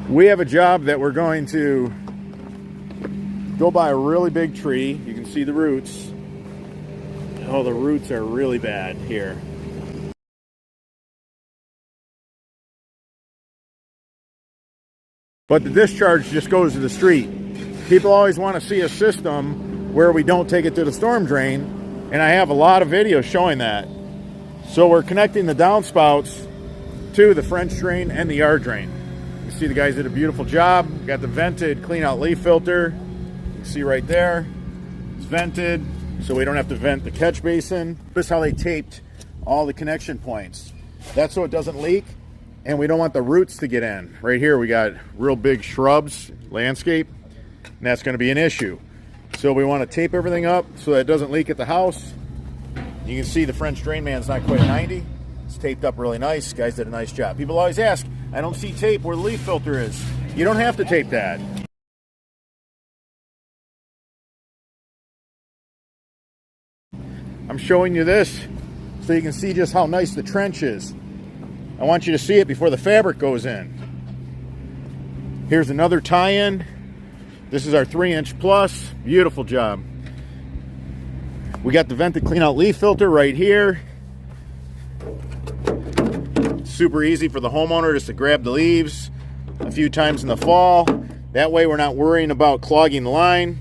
We have a job that we're going to go by a really big tree. You can see the roots. Oh, the roots are really bad here. But the discharge just goes to the street. People always want to see a system where we don't take it to the storm drain, and I have a lot of videos showing that. So we're connecting the downspouts to the French drain and the yard drain. You see the guys did a beautiful job. Got the vented clean out leaf filter. You can see right there, it's vented, so we don't have to vent the catch basin. This is how they taped all the connection points. That's so it doesn't leak, and we don't want the roots to get in. Right here we got real big shrubs, landscape, and that's going to be an issue. So we want to tape everything up so that it doesn't leak at the house. You can see the French drain man's not quite a 90. It's taped up really nice. Guys did a nice job. People always ask, I don't see tape where the leaf filter is. You don't have to tape that. I'm showing you this so you can see just how nice the trench is. I want you to see it before the fabric goes in. Here's another tie-in. This is our 3-inch plus. Beautiful job. We got the vented clean out leaf filter right here. Super easy for the homeowner just to grab the leaves a few times in the fall. That way we're not worrying about clogging the line.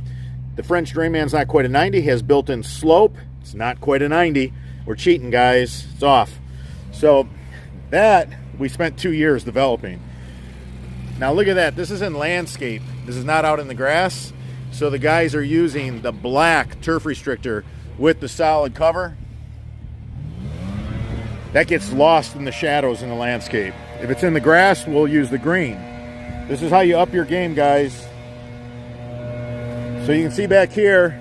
The French drain man's not quite a 90, has built-in slope. It's not quite a 90. We're cheating, guys. It's off. So that we spent 2 years developing. Now look at that. This is in landscape. This is not out in the grass. So the guys are using the black turf restrictor with the solid cover. That gets lost in the shadows in the landscape. If it's in the grass, we'll use the green. This is how you up your game, guys. So you can see back here,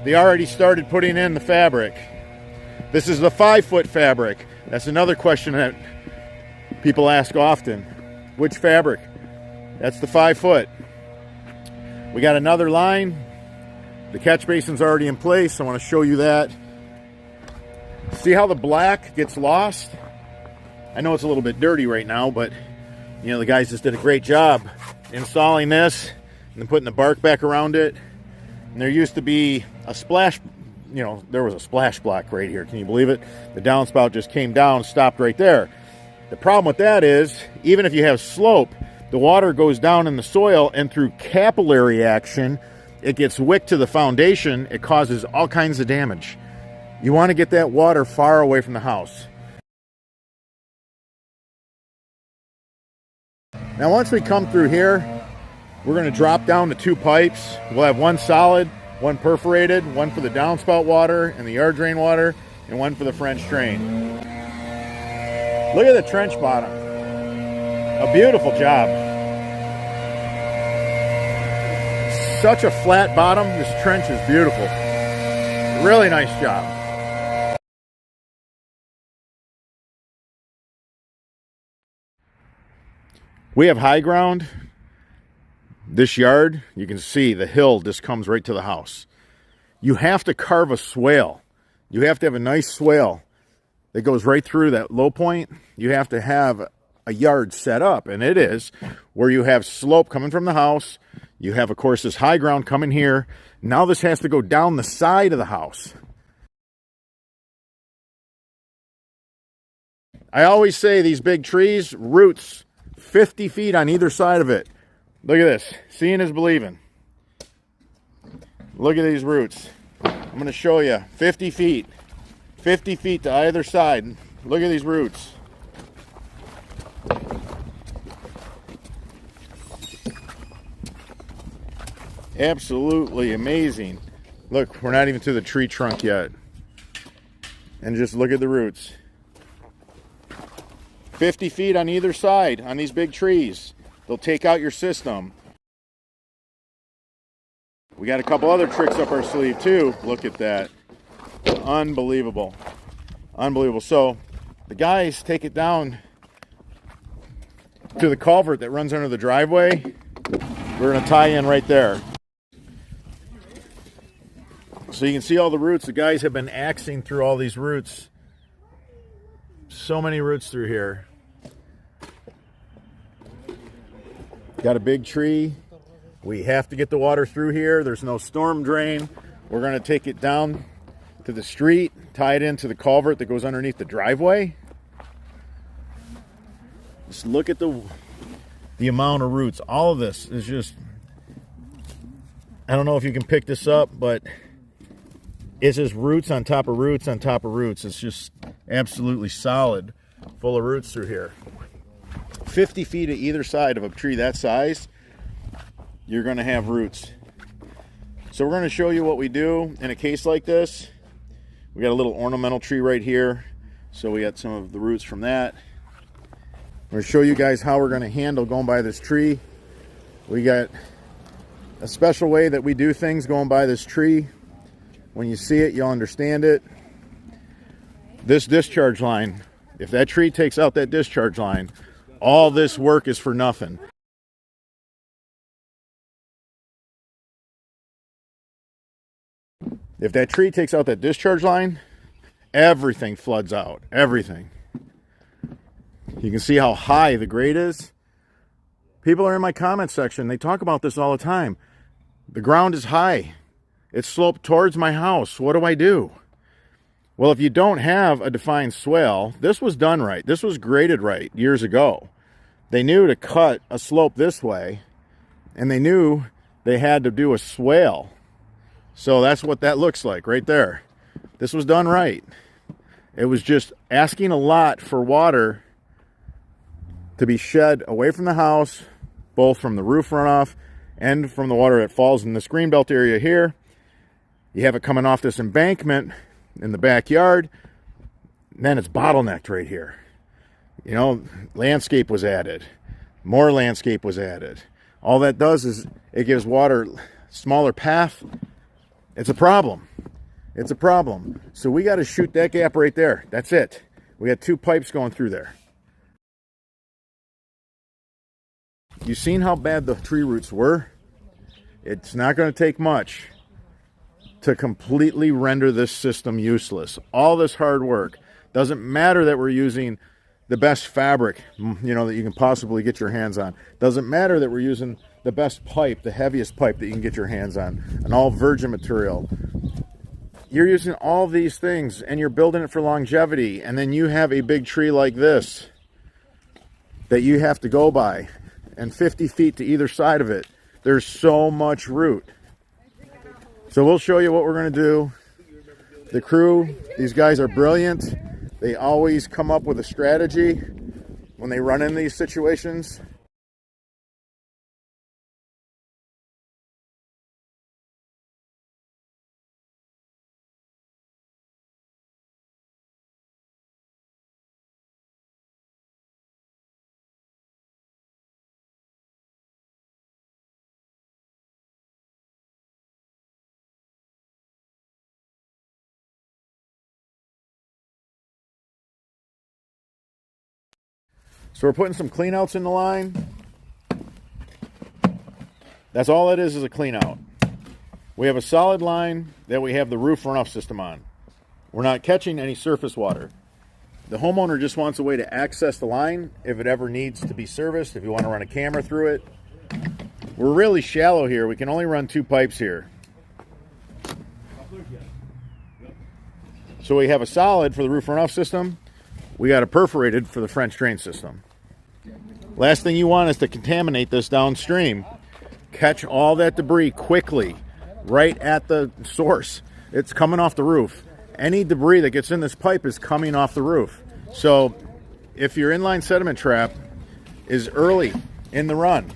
they already started putting in the fabric. This is the 5-foot fabric. That's another question that people ask often. Which fabric? That's the 5-foot. We got another line. The catch basin's already in place. I want to show you that. See how the black gets lost? I know it's a little bit dirty right now, but you know, the guys just did a great job installing this and then putting the bark back around it. And there used to be a splash, you know, there was a splash block right here. Can you believe it? The downspout just came down, stopped right there. The problem with that is, even if you have slope, the water goes down in the soil, and through capillary action, it gets wicked to the foundation. It causes all kinds of damage. You want to get that water far away from the house. Now once we come through here, we're going to drop down to 2 pipes. We'll have one solid, one perforated, one for the downspout water and the yard drain water, and one for the French drain. Look at the trench bottom. A beautiful job. Such a flat bottom. This trench is beautiful. Really nice job. We have high ground. This yard, you can see the hill just comes right to the house. You have to carve a swale. You have to have a nice swale that goes right through that low point. You have to have a yard set up, and it is, where you have slope coming from the house. You have, of course, this high ground coming here. Now this has to go down the side of the house. I always say these big trees, roots 50 feet on either side of it. Look at this. Seeing is believing. Look at these roots. I'm going to show you. 50 feet. 50 feet to either side. Look at these roots. Absolutely amazing. Look, we're not even to the tree trunk yet. And just look at the roots. 50 feet on either side on these big trees. They'll take out your system. We got a couple other tricks up our sleeve too. Look at that. Unbelievable. Unbelievable. So the guys take it down to the culvert that runs under the driveway. We're going to tie in right there. So you can see all the roots. The guys have been axing through all these roots. So many roots through here. Got a big tree. We have to get the water through here. There's no storm drain. We're going to take it down to the street, tie it into the culvert that goes underneath the driveway. Just look at the amount of roots. All of this is just, I don't know if you can pick this up, but it's just roots on top of roots on top of roots. It's just absolutely solid, full of roots through here. 50 feet at either side of a tree that size, you're going to have roots. So we're going to show you what we do in a case like this. We got a little ornamental tree right here, so we got some of the roots from that. I'm going to show you guys how we're going to handle going by this tree. We got a special way that we do things going by this tree. When you see it, you'll understand it. This discharge line, if that tree takes out that discharge line, all this work is for nothing. If that tree takes out that discharge line, everything floods out. Everything. You can see how high the grade is. People are in my comment section. They talk about this all the time. The ground is high. It's sloped towards my house. What do I do? Well, if you don't have a defined swale, this was done right. This was graded right years ago. They knew to cut a slope this way, and they knew they had to do a swale. So that's what that looks like right there. This was done right. It was just asking a lot for water to be shed away from the house, both from the roof runoff and from the water that falls in this greenbelt area here. You have it coming off this embankment in the backyard, and then it's bottlenecked right here. You know, landscape was added. More landscape was added. All that does is it gives water smaller path. It's a problem. It's a problem. So we got to shoot that gap right there. That's it. We got 2 pipes going through there. You've seen how bad the tree roots were? It's not going to take much to completely render this system useless. All this hard work. Doesn't matter that we're using the best fabric, you know, that you can possibly get your hands on. Doesn't matter that we're using the best pipe, the heaviest pipe that you can get your hands on, and all virgin material. You're using all these things and you're building it for longevity, and then you have a big tree like this that you have to go by, and 50 feet to either side of it. There's so much root. So we'll show you what we're going to do. The crew, these guys are brilliant. They always come up with a strategy when they run in these situations. So we're putting some cleanouts in the line. That's all it is a cleanout. We have a solid line that we have the roof runoff system on. We're not catching any surface water. The homeowner just wants a way to access the line if it ever needs to be serviced, if you want to run a camera through it. We're really shallow here. We can only run 2 pipes here. So we have a solid for the roof runoff system. We got a perforated for the French drain system. Last thing you want is to contaminate this downstream. Catch all that debris quickly, right at the source. It's coming off the roof. Any debris that gets in this pipe is coming off the roof. So if your inline sediment trap is early in the run,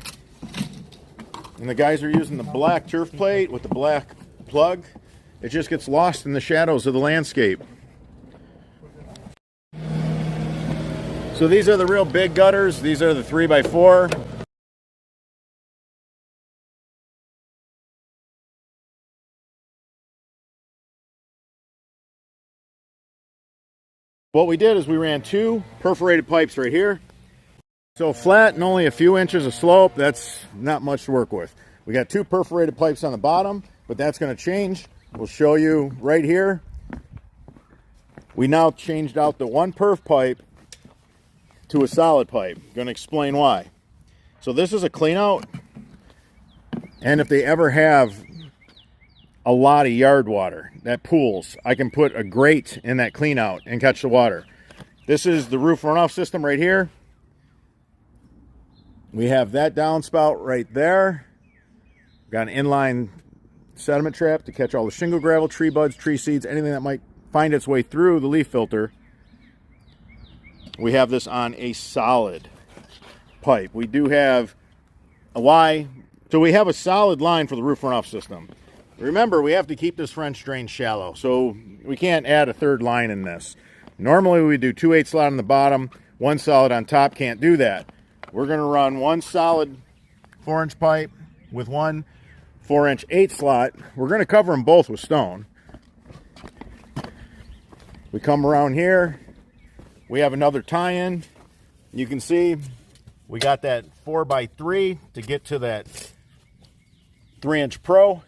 and the guys are using the black turf plate with the black plug, it just gets lost in the shadows of the landscape. So these are the real big gutters. These are the 3x4. What we did is we ran 2 perforated pipes right here. So flat and only a few inches of slope, that's not much to work with. We got 2 perforated pipes on the bottom, but that's going to change. We'll show you right here. We now changed out the 1 perf pipe to a solid pipe. Going to explain why. So this is a clean out. And if they ever have a lot of yard water that pools, I can put a grate in that clean out and catch the water. This is the roof runoff system right here. We have that downspout right there. Got an inline sediment trap to catch all the shingle, gravel, tree buds, tree seeds, anything that might find its way through the leaf filter. We have this on a solid pipe. We do have a Y. So we have a solid line for the roof runoff system. Remember, we have to keep this French drain shallow, so we can't add a third line in this. Normally we do 2/8 slot on the bottom, 1 solid on top. Can't do that. We're going to run 1 solid 4-inch pipe with 1 4-inch 8 slot. We're going to cover them both with stone. We come around here. We have another tie-in. You can see we got that 4x3 to get to that 3-inch pro.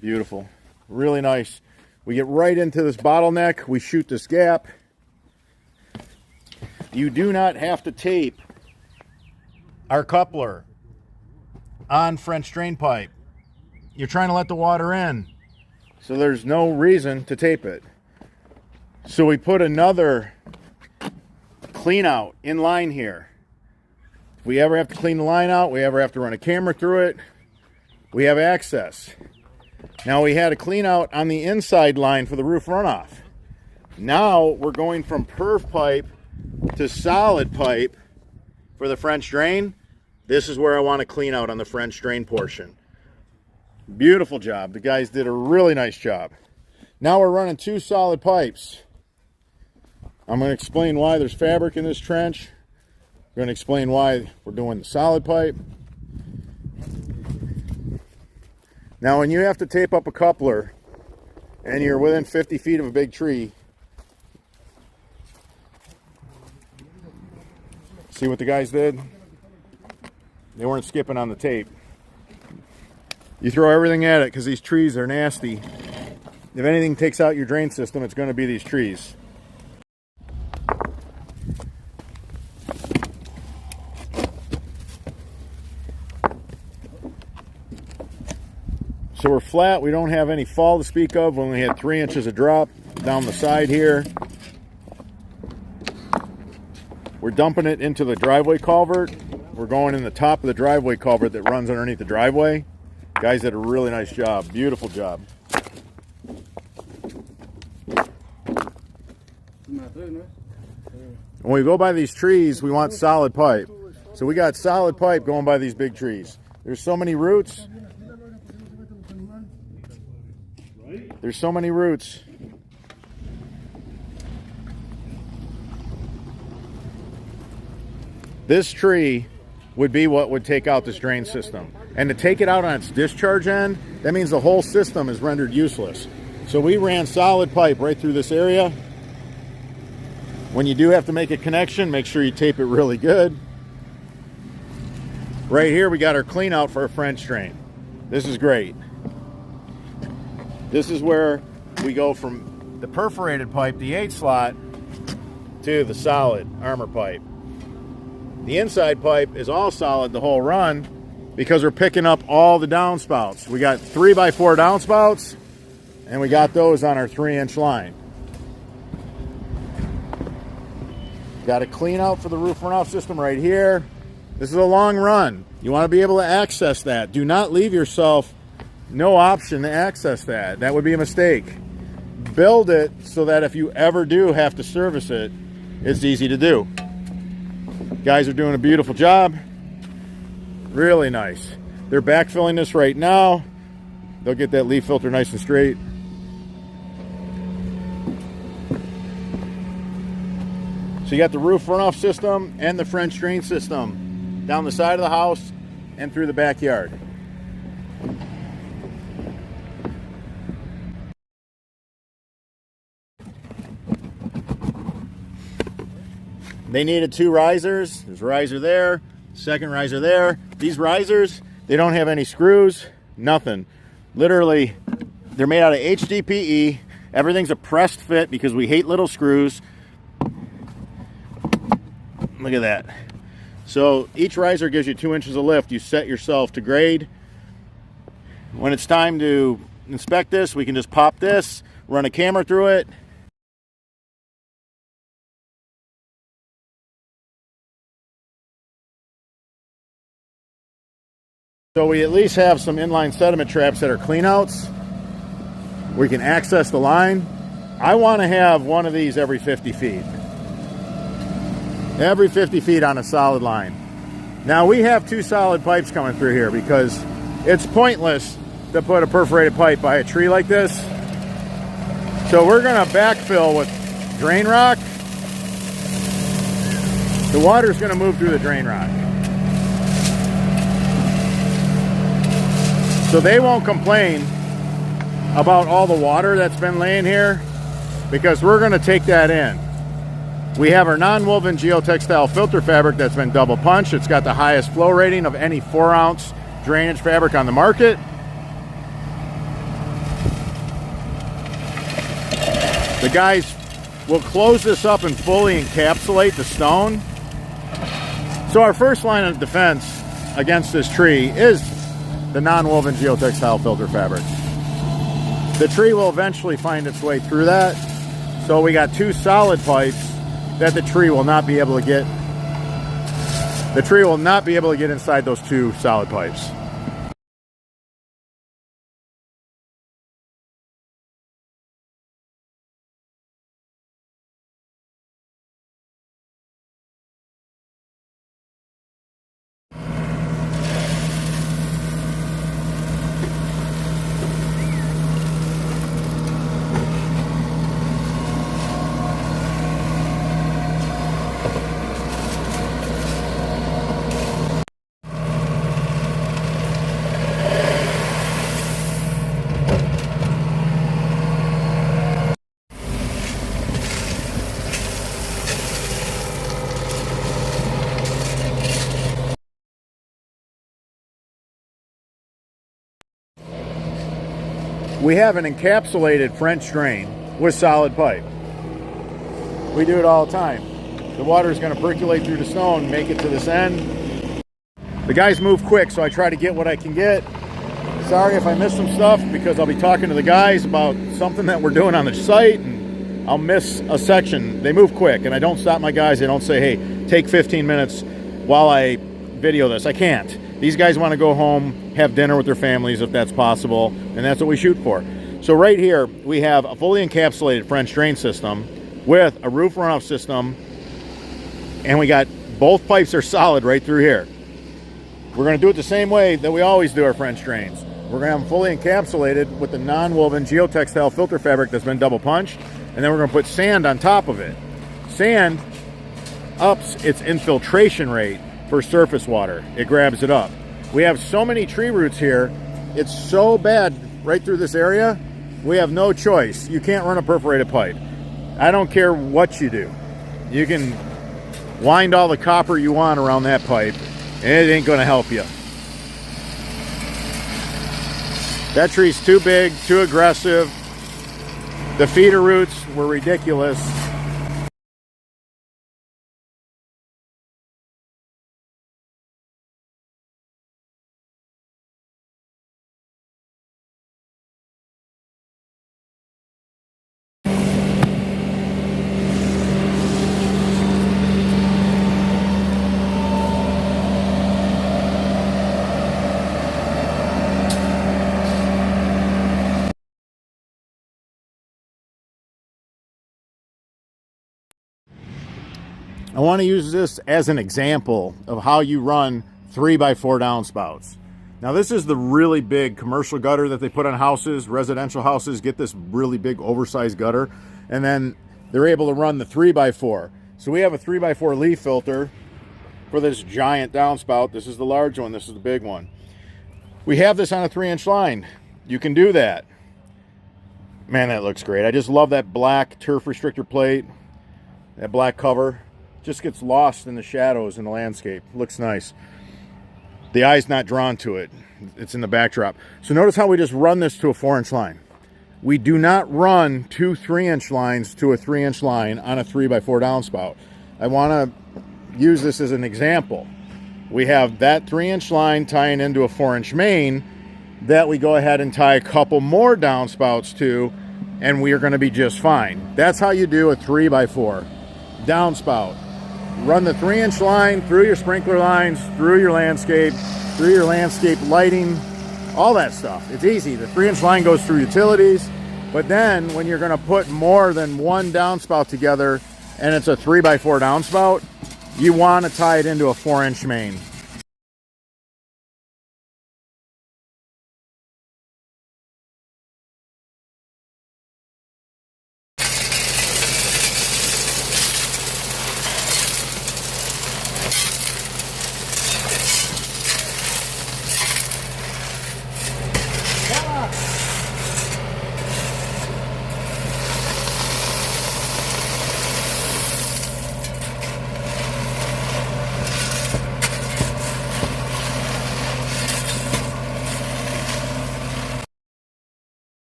Beautiful. Really nice. We get right into this bottleneck. We shoot this gap. You do not have to tape our coupler on French drain pipe. You're trying to let the water in, so there's no reason to tape it. So we put another clean out in line here. If we ever have to clean the line out, we ever have to run a camera through it, we have access. Now we had a clean out on the inside line for the roof runoff. Now we're going from perf pipe to solid pipe for the French drain. This is where I want to clean out on the French drain portion. Beautiful job. The guys did a really nice job. Now we're running 2 solid pipes. I'm going to explain why there's fabric in this trench. I'm going to explain why we're doing the solid pipe. Now when you have to tape up a coupler and you're within 50 feet of a big tree, see what the guys did? They weren't skipping on the tape. You throw everything at it because these trees are nasty. If anything takes out your drain system, it's going to be these trees. So we're flat. We don't have any fall to speak of. We only had 3 inches of drop down the side here. We're dumping it into the driveway culvert. We're going in the top of the driveway culvert that runs underneath the driveway. Guys did a really nice job. Beautiful job. When we go by these trees, we want solid pipe. So we got solid pipe going by these big trees. There's so many roots. There's so many roots. This tree would be what would take out this drain system. And to take it out on its discharge end, that means the whole system is rendered useless. So we ran solid pipe right through this area. When you do have to make a connection, make sure you tape it really good. Right here we got our clean out for a French drain. This is great. This is where we go from the perforated pipe, the 8 slot, to the solid armor pipe. The inside pipe is all solid the whole run because we're picking up all the downspouts. We got 3x4 downspouts, and we got those on our 3-inch line. Got a clean out for the roof runoff system right here. This is a long run. You want to be able to access that. Do not leave yourself no option to access that. That would be a mistake. Build it so that if you ever do have to service it, it's easy to do. Guys are doing a beautiful job. Really nice. They're backfilling this right now. They'll get that leaf filter nice and straight. So you got the roof runoff system and the French drain system down the side of the house and through the backyard. They needed 2 risers. There's a riser there, second riser there. These risers, they don't have any screws, nothing. Literally, they're made out of HDPE. Everything's a pressed fit because we hate little screws. Look at that. So each riser gives you 2 inches of lift. You set yourself to grade. When it's time to inspect this, we can just pop this, run a camera through it. So we at least have some inline sediment traps that are cleanouts. We can access the line. I want to have one of these every 50 feet. Every 50 feet on a solid line. Now we have 2 solid pipes coming through here because it's pointless to put a perforated pipe by a tree like this. So we're going to backfill with drain rock. The water's going to move through the drain rock. So they won't complain about all the water that's been laying here because we're going to take that in. We have our non-woven geotextile filter fabric that's been double punched. It's got the highest flow rating of any 4-ounce drainage fabric on the market. The guys will close this up and fully encapsulate the stone. So our first line of defense against this tree is the non-woven geotextile filter fabric. The tree will eventually find its way through that. So we got 2 solid pipes that the tree will not be able to get. The tree will not be able to get inside those 2 solid pipes. We have an encapsulated French drain with solid pipe. We do it all the time. The water is going to percolate through the stone, make it to this end. The guys move quick, so I try to get what I can get. Sorry if I miss some stuff because I'll be talking to the guys about something that we're doing on the site and I'll miss a section. They move quick and I don't stop my guys. They don't say, hey, take 15 minutes while I video this. I can't. These guys want to go home, have dinner with their families if that's possible, and that's what we shoot for. So right here, we have a fully encapsulated French drain system with a roof runoff system, and we got both pipes are solid right through here. We're going to do it the same way that we always do our French drains. We're going to have them fully encapsulated with the non-woven geotextile filter fabric that's been double punched, and then we're going to put sand on top of it. Sand ups its infiltration rate for surface water. It grabs it up. We have so many tree roots here. It's so bad right through this area. We have no choice. You can't run a perforated pipe. I don't care what you do. You can wind all the copper you want around that pipe and it ain't going to help you. That tree's too big, too aggressive. The feeder roots were ridiculous. I want to use this as an example of how you run 3x4 downspouts. Now this is the really big commercial gutter that they put on houses. Residential houses get this really big oversized gutter, and then they're able to run the 3x4. So we have a 3x4 leaf filter for this giant downspout. This is the large one, this is the big one. We have this on a 3-inch line. You can do that. Man, that looks great. I just love that black turf restrictor plate, that black cover. Just gets lost in the shadows in the landscape. Looks nice. The eye's not drawn to it. It's in the backdrop. So notice how we just run this to a 4-inch line. We do not run 2 3-inch lines to a 3-inch line on a 3x4 downspout. I want to use this as an example. We have that 3-inch line tying into a 4-inch main that we go ahead and tie a couple more downspouts to, and we are going to be just fine. That's how you do a 3x4 downspout. Run the 3-inch line through your sprinkler lines, through your landscape lighting, all that stuff. It's easy. The 3-inch line goes through utilities, but then when you're going to put more than one downspout together and it's a 3x4 downspout, you want to tie it into a 4-inch main.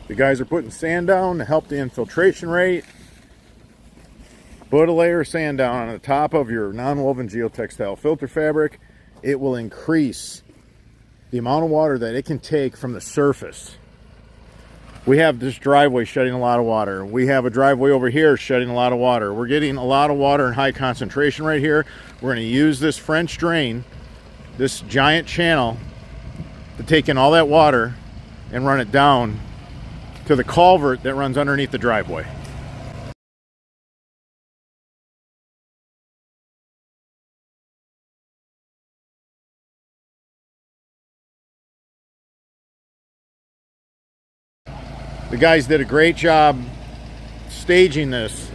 The guys are putting sand down to help the infiltration rate. Put a layer of sand down on the top of your non-woven geotextile filter fabric. It will increase the amount of water that it can take from the surface. We have this driveway shedding a lot of water. We have a driveway over here shedding a lot of water. We're getting a lot of water in high concentration right here. We're going to use this French drain, this giant channel, to take in all that water and run it down to the culvert that runs underneath the driveway. The guys did a great job staging this.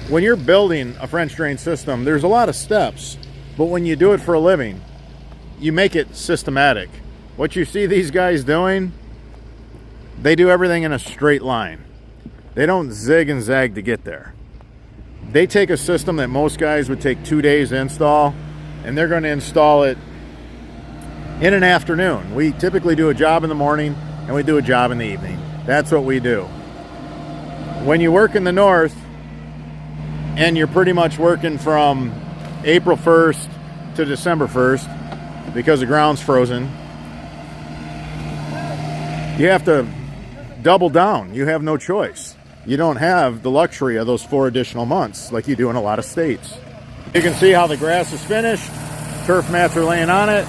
When you're building a French drain system, there's a lot of steps, but when you do it for a living, you make it systematic. What you see these guys doing, they do everything in a straight line. They don't zig and zag to get there. They take a system that most guys would take 2 days to install, and they're going to install it in an afternoon. We typically do a job in the morning and we do a job in the evening. That's what we do. When you work in the north and you're pretty much working from April 1st to December 1st because the ground's frozen, you have to double down. You have no choice. You don't have the luxury of those 4 additional months like you do in a lot of states. You can see how the grass is finished. Turf mats are laying on it.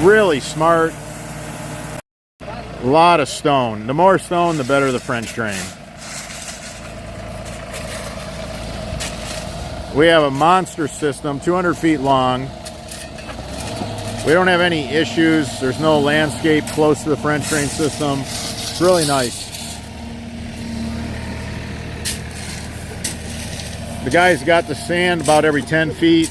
Really smart. A lot of stone. The more stone, the better the French drain. We have a monster system, 200 feet long. We don't have any issues. There's no landscape close to the French drain system. It's really nice. The guys got the sand about every 10 feet.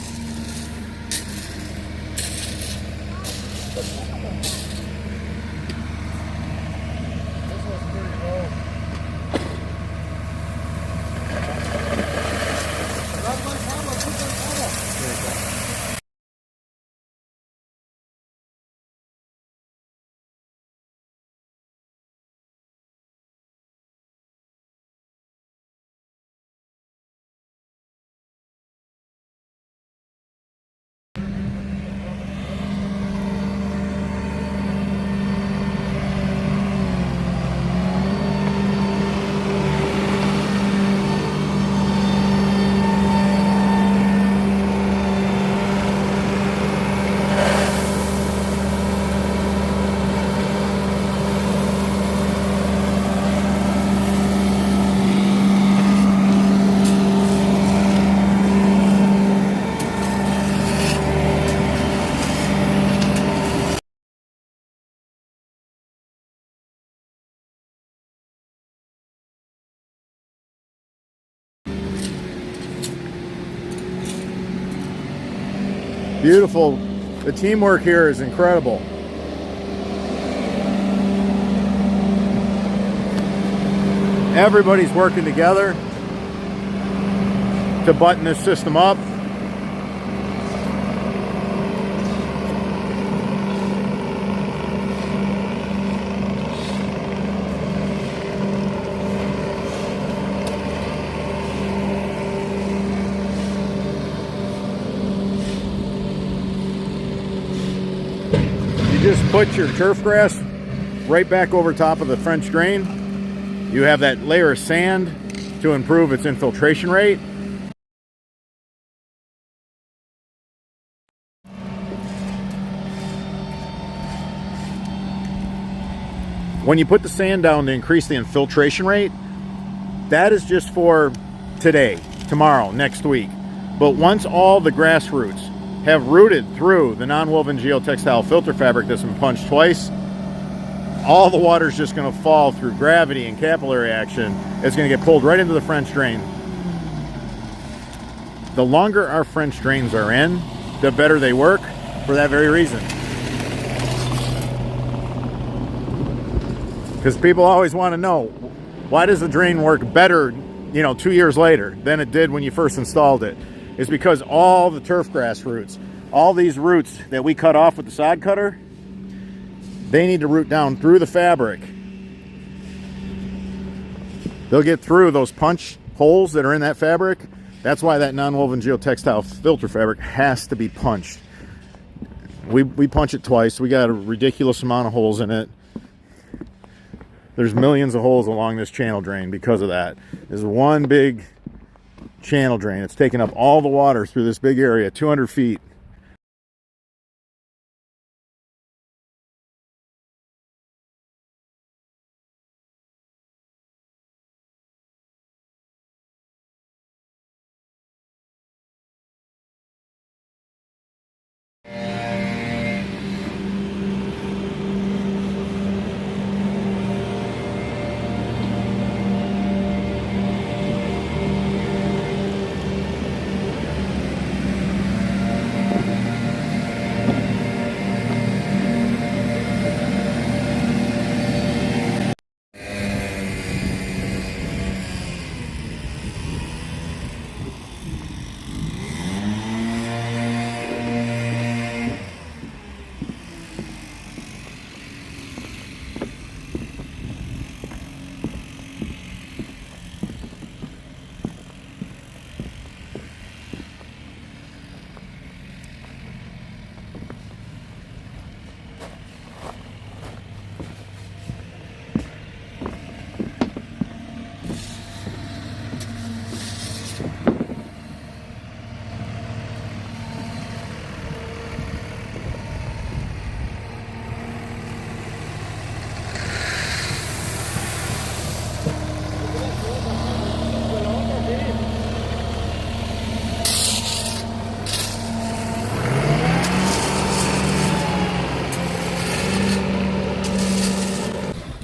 Beautiful The teamwork here is incredible. Everybody's working together to button this system up. You just put your turf grass right back over top of the French drain. You have that layer of sand to improve its infiltration rate. When you put the sand down to increase the infiltration rate, that is just for today, tomorrow, next week. But once all the grass roots have rooted through the non-woven geotextile filter fabric that's been punched twice, all the water's just going to fall through gravity and capillary action. It's going to get pulled right into the French drain. The longer our French drains are in, the better they work for that very reason. Because people always want to know, why does the drain work better, 2 years later than it did when you first installed it? It's because all the turf grass roots, all these roots that we cut off with the sod cutter, they need to root down through the fabric. They'll get through those punch holes that are in that fabric. That's why that non-woven geotextile filter fabric has to be punched. We punch it twice. We got a ridiculous amount of holes in it. There's millions of holes along this channel drain because of that. There's one big channel drain. It's taking up all the water through this big area, 200 feet.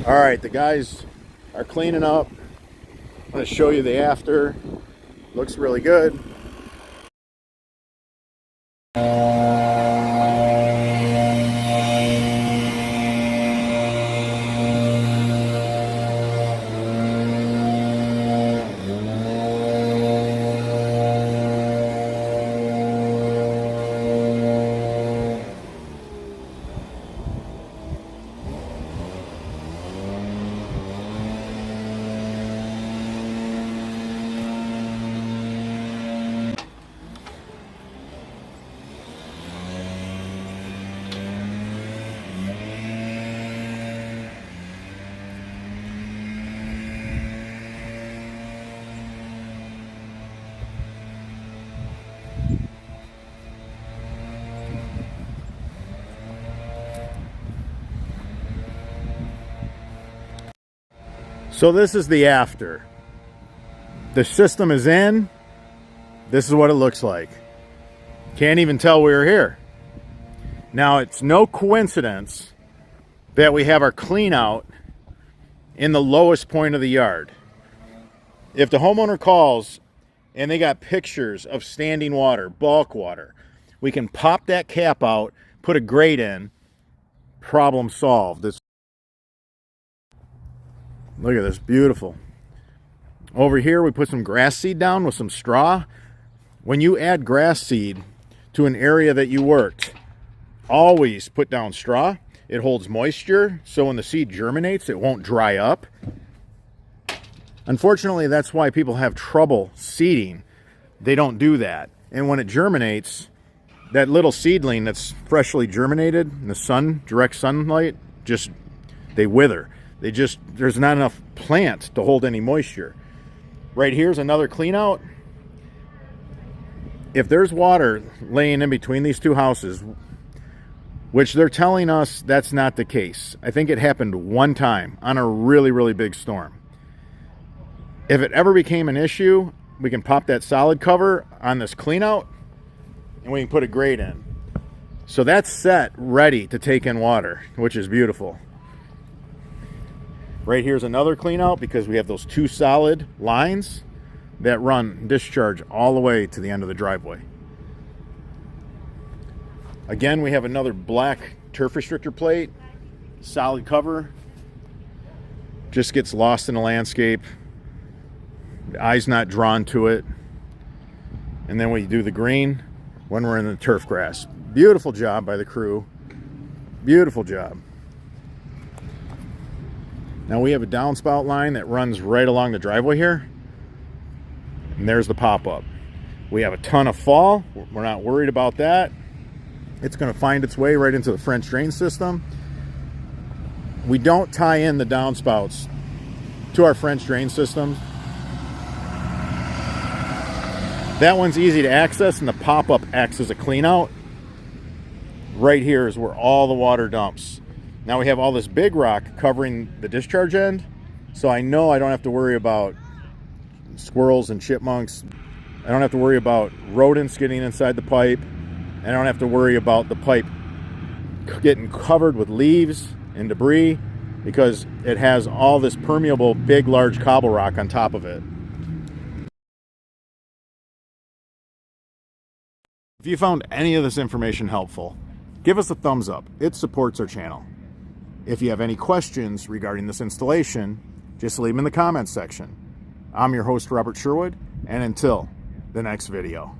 All right, the guys are cleaning up. I'm going to show you the after. Looks really good. So this is the after. The system is in. This is what it looks like. Can't even tell we were here. Now, it's no coincidence that we have our clean out in the lowest point of the yard. If the homeowner calls and they got pictures of standing water, bulk water, we can pop that cap out, put a grate in, problem solved. Look at this, beautiful. Over here, we put some grass seed down with some straw. When you add grass seed to an area that you worked, always put down straw. It holds moisture, so when the seed germinates, it won't dry up. Unfortunately, that's why people have trouble seeding. They don't do that. And when it germinates, that little seedling that's freshly germinated in the sun, direct sunlight, they wither. There's not enough plant to hold any moisture. Right here's another clean out. If there's water laying in between these two houses, which they're telling us that's not the case. I think it happened one time on a really, really big storm. If it ever became an issue, we can pop that solid cover on this clean out and we can put a grate in. So that's set, ready to take in water, which is beautiful. Right here's another clean out because we have those two solid lines that run discharge all the way to the end of the driveway. Again, we have another black turf restrictor plate, solid cover, just gets lost in the landscape. The eye's not drawn to it. And then we do the green when we're in the turf grass. Beautiful job by the crew. Beautiful job. Now we have a downspout line that runs right along the driveway here. And there's the pop-up. We have a ton of fall. We're not worried about that. It's going to find its way right into the French drain system. We don't tie in the downspouts to our French drain system. That one's easy to access, and the pop-up acts as a clean out. Right here is where all the water dumps. Now we have all this big rock covering the discharge end, so I know I don't have to worry about squirrels and chipmunks. I don't have to worry about rodents getting inside the pipe. I don't have to worry about the pipe getting covered with leaves and debris because it has all this permeable, big, large cobble rock on top of it. If you found any of this information helpful, give us a thumbs up. It supports our channel. If you have any questions regarding this installation, just leave them in the comments section. I'm your host, Robert Sherwood, and until the next video.